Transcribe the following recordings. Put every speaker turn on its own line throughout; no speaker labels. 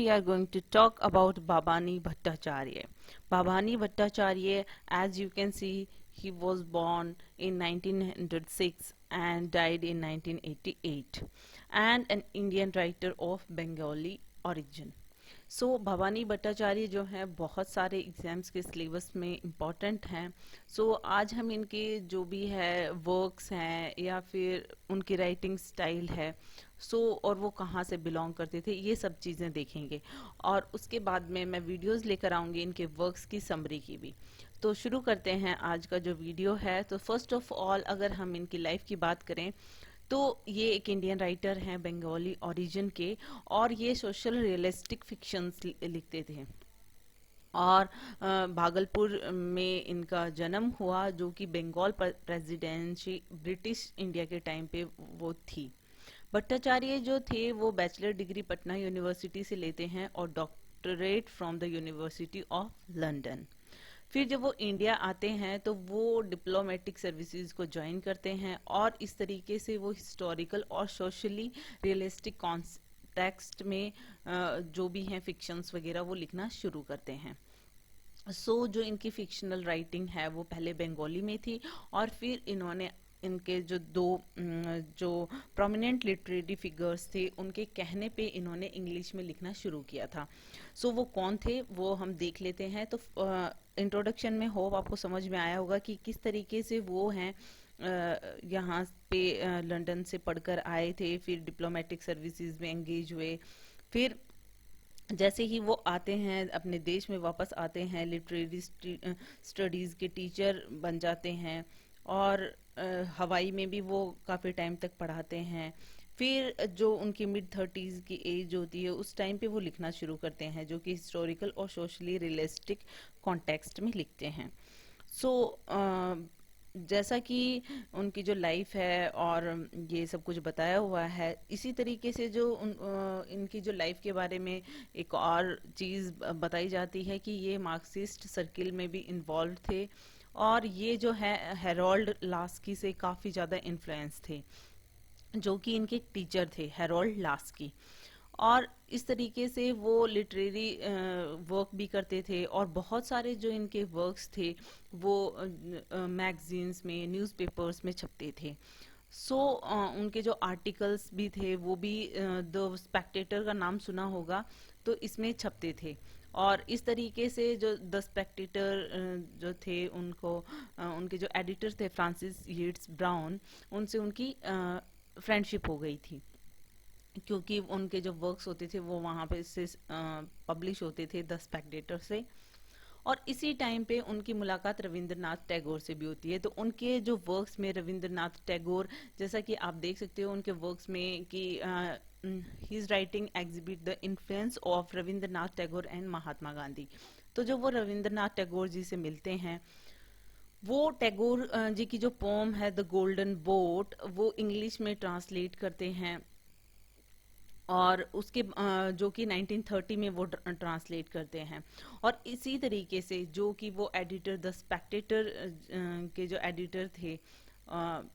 we are going to talk about Babani Bhattacharya. Babani Bhattacharya, as you can see, he was born in 1906 and died in 1988, and an Indian writer of Bengali origin. Bhavani Bhattacharya जो हैं बहुत सारे exams के syllabus में important हैं। आज हम इनके जो भी है वर्क्स हैं या फिर उनकी राइटिंग स्टाइल है और वो कहाँ से बिलोंग करते थे, ये सब चीज़ें देखेंगे। और उसके बाद में मैं वीडियोस लेकर आऊँगी इनके वर्क्स की समरी की भी। तो शुरू करते हैं आज का जो वीडियो है। तो फर्स्ट ऑफ ऑल अगर हम इनकी लाइफ की बात करें तो ये एक इंडियन राइटर हैं बंगाली ओरिजिन के, और ये सोशल रियलिस्टिक फिक्शंस लिखते थे। और भागलपुर में इनका जन्म हुआ, जो कि बंगाल प्रेसिडेंसी ब्रिटिश इंडिया के टाइम पे वो थी। भट्टाचार्य जो थे वो बैचलर डिग्री पटना यूनिवर्सिटी से लेते हैं और doctorate from the university of London. फिर जब वो इंडिया आते हैं तो वो डिप्लोमेटिक सर्विसेज को ज्वाइन करते हैं और इस तरीके से वो हिस्टोरिकल और सोशली रियलिस्टिक कॉन्टेक्स्ट में जो भी हैं फिक्शंस वगैरह वो लिखना शुरू करते हैं। जो इनकी फिक्शनल राइटिंग है वो पहले बंगाली में थी, और फिर इन्होंने इनके जो दो जो प्रोमिनेंट लिटरेरी फिगर्स थे उनके कहने पे इन्होंने इंग्लिश में लिखना शुरू किया था। वो कौन थे वो हम देख लेते हैं। तो इंट्रोडक्शन में होप आपको समझ में आया होगा कि किस तरीके से वो हैं यहाँ पे लंदन से पढ़कर आए थे, फिर डिप्लोमेटिक सर्विसेज में एंगेज हुए। फिर जैसे ही वो आते हैं अपने देश में वापस आते हैं, लिटरेरी स्टडीज के टीचर बन जाते हैं और हवाई में भी वो काफ़ी टाइम तक पढ़ाते हैं। फिर जो उनकी मिड 30s की एज होती है उस टाइम पे वो लिखना शुरू करते हैं, जो कि हिस्टोरिकल और सोशली रियलिस्टिक कॉन्टेक्स्ट में लिखते हैं। जैसा कि उनकी जो लाइफ है और ये सब कुछ बताया हुआ है, इसी तरीके से जो इनकी जो लाइफ के बारे में एक और चीज़ बताई जाती है कि ये मार्क्सिस्ट सर्किल में भी इन्वॉल्व थे, और ये जो है हेरोल्ड लास्की से काफ़ी ज़्यादा इन्फ्लुएंस थे, जो कि इनके टीचर थे हेरोल्ड लास्की। और इस तरीके से वो लिटरेरी वर्क भी करते थे, और बहुत सारे जो इनके वर्क्स थे वो मैगजीन्स में, न्यूज़पेपर्स में छपते थे। उनके जो आर्टिकल्स भी थे वो भी द स्पेक्टेटर का नाम सुना होगा, तो इसमें छपते थे। और इस तरीके से जो द स्पेक्टेटर जो थे उनको उनके जो एडिटर थे फ्रांसिस येट्स ब्राउन, उनसे उनकी फ्रेंडशिप हो गई थी, क्योंकि उनके जो वर्क्स होते थे वो वहाँ पे से पब्लिश होते थे द स्पेक्टेटर से। और इसी टाइम पे उनकी मुलाकात रविंद्रनाथ टैगोर से भी होती है। तो उनके जो वर्क्स में रविंद्रनाथ टैगोर, जैसा कि आप देख सकते हो उनके वर्क्स में कि his writing exhibit the influence of Rabindranath Tagore and Mahatma Gandhi. तो जो वो रविंद्रनाथ टैगोर जी से मिलते हैं, वो टैगोर जी की जो पोम है द गोल्डन बोट, वो इंग्लिश में ट्रांसलेट करते हैं, और उसके जो कि 1930 में वो ट्रांसलेट करते हैं। और इसी तरीके से जो कि वो एडिटर द स्पेक्टेटर के जो एडिटर थे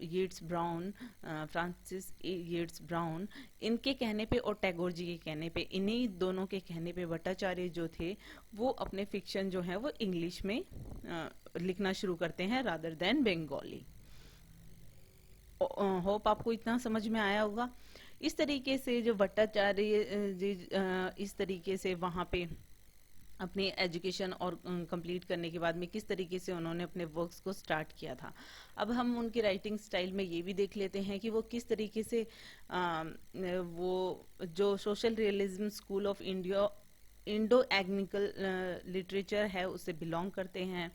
Yeats Brown, Francis Yeats Brown, इनके कहने पे और टैगोर जी के कहने पे, इन्हीं दोनों के कहने पे भट्टाचार्य जो थे वो अपने फिक्शन जो है वो इंग्लिश में लिखना शुरू करते हैं रादर देन बंगाली। होप आपको इतना समझ में आया होगा। इस तरीके से जो भट्टाचार्य जी इस तरीके से वहाँ पे अपनी एजुकेशन और कंप्लीट करने के बाद में किस तरीके से उन्होंने अपने वर्क्स को स्टार्ट किया था। अब हम उनकी राइटिंग स्टाइल में ये भी देख लेते हैं कि वो किस तरीके से वो जो social realism school of Indo एग्निकल लिटरेचर है उससे बिलोंग करते हैं।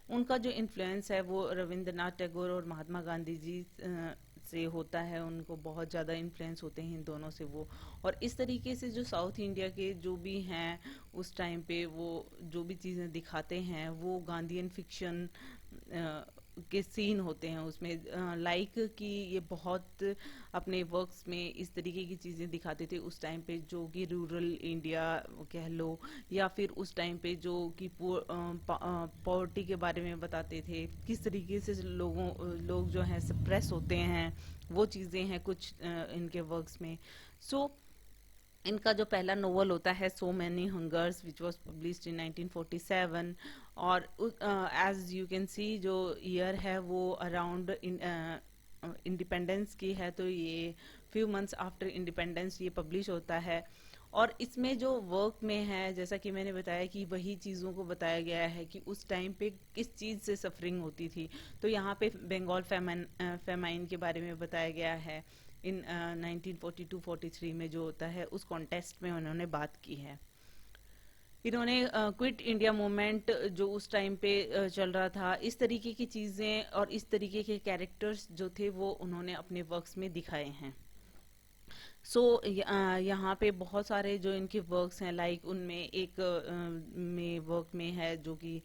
उनका जो इन्फ्लुएंस है वो रविंद्रनाथ टैगोर और महात्मा गांधी जी से होता है, उनको बहुत ज़्यादा इन्फ्लुएंस होते हैं इन दोनों से वो। और इस तरीके से जो साउथ इंडिया के जो भी हैं उस टाइम पे वो जो भी चीज़ें दिखाते हैं वो गांधीयन फिक्शन के सीन होते हैं उसमें, लाइक कि ये बहुत अपने वर्क्स में इस तरीके की चीज़ें दिखाते थे उस टाइम पे, जो कि रूरल इंडिया कह लो, या फिर उस टाइम पे जो कि पॉवर्टी के बारे में बताते थे, किस तरीके से लोग जो हैं सप्रेस होते हैं, वो चीज़ें हैं कुछ इनके वर्क्स में। इनका जो पहला नोवेल होता है so many hungers which was published in 1947, और एज यू कैन सी जो ईयर है वो अराउंड इंडिपेंडेंस की है, तो ये फ्यू मंथ्स आफ्टर इंडिपेंडेंस ये पब्लिश होता है। और इसमें जो वर्क में है, जैसा कि मैंने बताया कि वही चीज़ों को बताया गया है कि उस टाइम पे किस चीज़ से सफरिंग होती थी। तो यहाँ पे बंगाल फेमाइन के बारे में बताया गया है। इन 1942-43 में जो होता है उस कॉन्टेस्ट में उन्होंने बात की है। इन्होंने क्विट इंडिया मूवमेंट जो उस टाइम पे चल रहा था, इस तरीके की चीज़ें और इस तरीके के कैरेक्टर्स जो थे वो उन्होंने अपने वर्क्स में दिखाए हैं। सो यहाँ पे बहुत सारे जो इनके वर्क्स हैं, लाइक उनमें एक में वर्क में है जो कि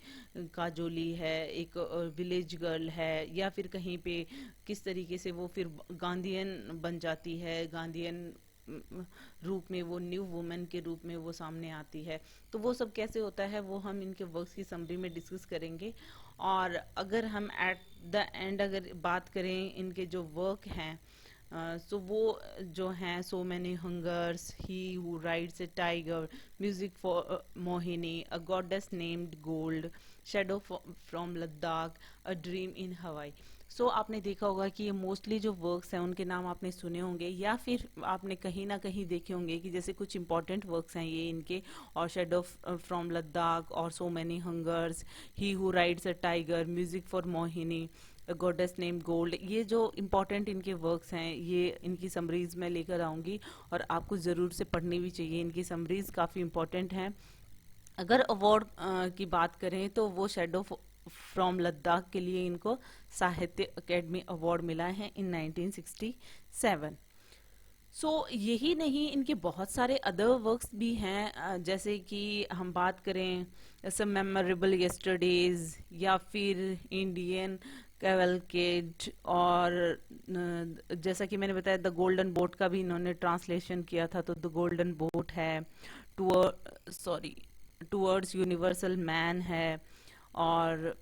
काजोली है, एक विलेज गर्ल है, या फिर कहीं पे किस तरीके से वो फिर गांधीयन बन जाती है, गांधीयन रूप में, वो न्यू वुमेन के रूप में वो सामने आती है। तो वो सब कैसे होता है वो हम इनके वर्क्स की समरी में डिस्कस करेंगे। और अगर हम एट द एंड अगर बात करें इनके जो वर्क हैं, सो वो जो हैं so many hungers, he who rides A tiger, music for Mohini, a goddess named gold, shadow from Ladakh, a dream इन हवाई। सो आपने देखा होगा कि ये मोस्टली जो वर्क्स हैं उनके नाम आपने सुने होंगे, या फिर आपने कहीं ना कहीं देखे होंगे कि जैसे कुछ इंपॉर्टेंट वर्क्स हैं ये इनके, और शेडो फ्रॉम लद्दाख, और so many hungers, he who rides a tiger, music for Mohini, goddess name gold. ये जो इम्पोर्टेंट इनके वर्क्स हैं ये इनकी समरीज मैं लेकर आऊंगी, और आपको ज़रूर से पढ़नी भी चाहिए। इनकी समरीज काफ़ी इम्पोर्टेंट हैं। अगर अवार्ड की बात करें तो वो शेडो फ्रॉम लद्दाख के लिए इनको साहित्य अकेडमी अवार्ड मिला है इन 1967। सो यही नहीं, इनके बहुत सारे अदर वर्क्स भी हैं, जैसे कि हम बात करें सम मेमोरेबल यस्टरडेज, या फिर इंडियन कैवलकेड, और जैसा कि मैंने बताया द गोल्डन बोट का भी इन्होंने ट्रांसलेशन किया था, तो द गोल्डन बोट है, टूवर्ड्स यूनिवर्सल मैन है, और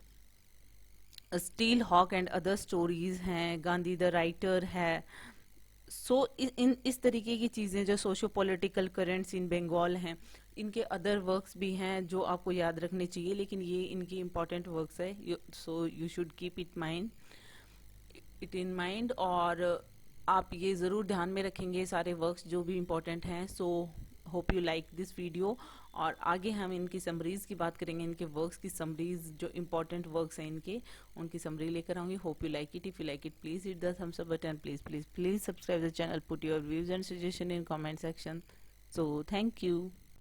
steel hawk and other stories हैं, गांधी द राइटर है। सो इन इस तरीके की चीजें जो सोशो पॉलिटिकल करेंट्स इन बंगाल हैं, इनके अदर वर्क्स भी हैं जो आपको याद रखने चाहिए, लेकिन ये इनकी इम्पोर्टेंट वर्क्स है, so you should keep it in mind. और आप ये ज़रूर ध्यान में रखेंगे सारे वर्क्स जो भी इम्पोर्टेंट हैं। So hope you like this video, और आगे हम इनकी समरीज की बात करेंगे, इनके वर्क्स की समरीज जो इम्पोर्टेंट वर्क्स हैं इनके, उनकी समरी लेकर आऊंगी। Hope you like it. If you like it please hit the thumbs up button, please subscribe the channel, put your views and suggestion in comment section. So thank you.